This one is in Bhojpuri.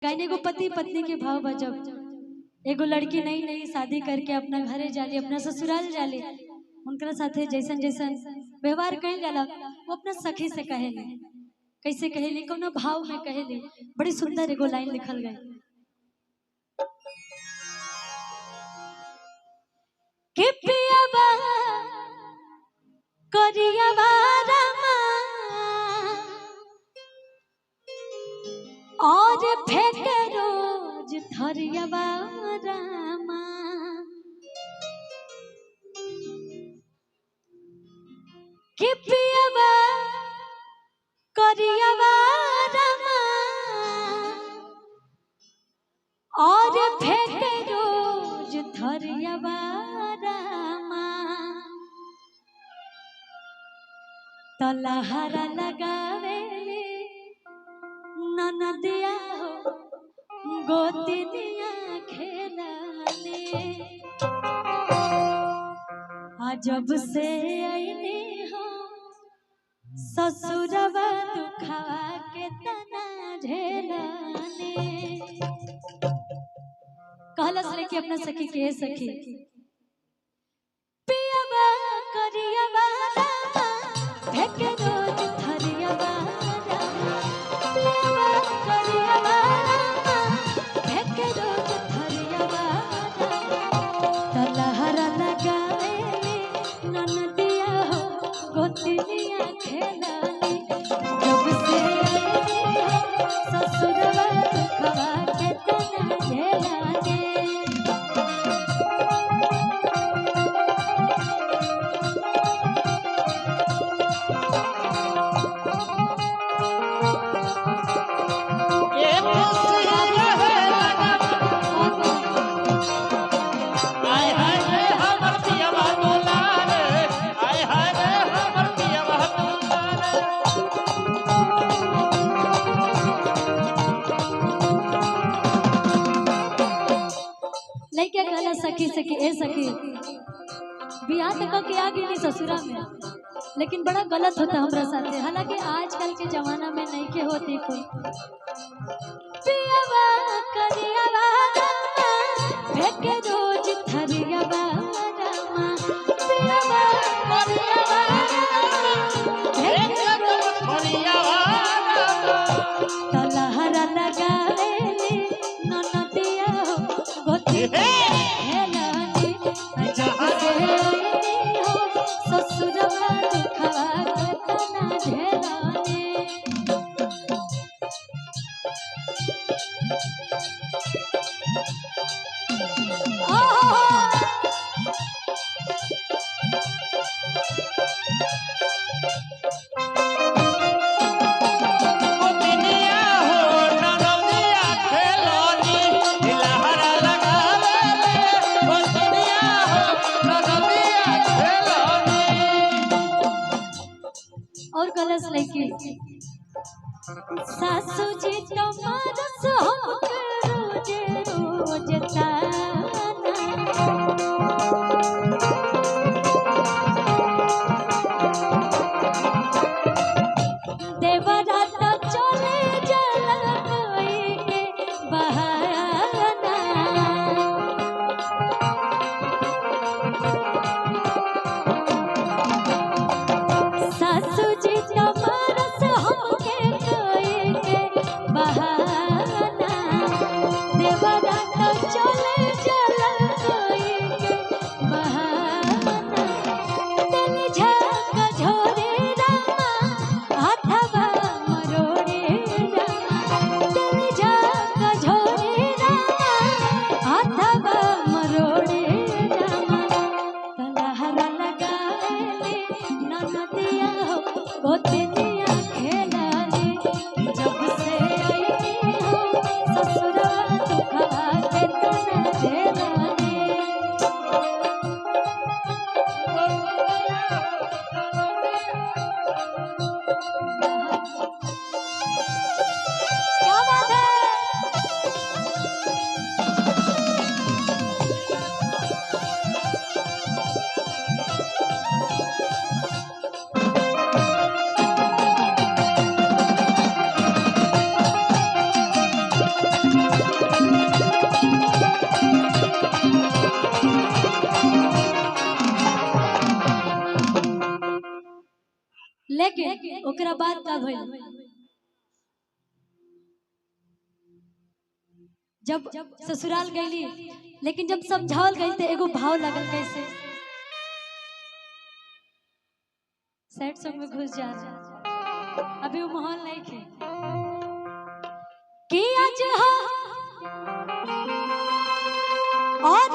कहने को पति पत्नी के भाव बा। जब एगो लड़की नई नई शादी करके अपना घरे जाली, अपना ससुराल जाली, उनका साथे जैसन जैसन व्यवहार कइल जाला वो अपना सखी से कहेली। कैसे कहेली, कोनो भाव में कहेली। बड़ी सुंदर एगो लाइन लिखल गई कि पियावा करियावा रमा और फेंके रोज थरियावा रमा। कि पियावा करियावा रमा और फेंके रोज थरियावा रमा। तलहरा लगावेली ननदिया हो गोतिनिया खेलाने। जब से आईने हो ससुरवा दुखा के तना झेलाने। कहलस लेके अपना सखी के सखी पियावा करियावा रमा फेंके रोज थरियावा रमा। पियावा करियावा रमा फेंके रोज थरियावा रमा। तलहरा लगावेली ननदिया हो गोतिनिया खेलानी। जब से आईनी हो ससुरवा दुखवा के तना झेलाने। लइका कहला सखी सखी ए सखी बियाह तक के आ गई ससुरा में, लेकिन बड़ा गलत होता हमरा साथे। हालांकि आजकल के जमाना में नहीं के होती कोई। पियावा करियावा रमा फेंके रोज थरियावा रमा। पियावा करियावा रमा फेंके रोज थरियावा रमा। तलहरा लगावेली ननदिया हो गोतिनिया खेलानी। जब से आईनी हो ससुरवा दुखवा के तना झेलानी। और कलश लेके सासू जी तुम्हारा सोहग रोज रोज ताना। देवरा तो चले जाला कोई के बहाना। सासू जी तुम्हारा सोहग कोई के बहाना। देवरा तो चले जाला कोई के बहाना। तेरी झाका झोरे रमा हाथवा मरोड़े रमा। तेरी झाका झोरे लेकिन ओकरा बाद का भइल, जब ससुराल गईली, लेकिन जब समझावल गई तो एगो भाव लगल कैसे, सैड सॉन्ग में घुस जा रहा, अभी वो माहौल नहीं थे कि आज हो और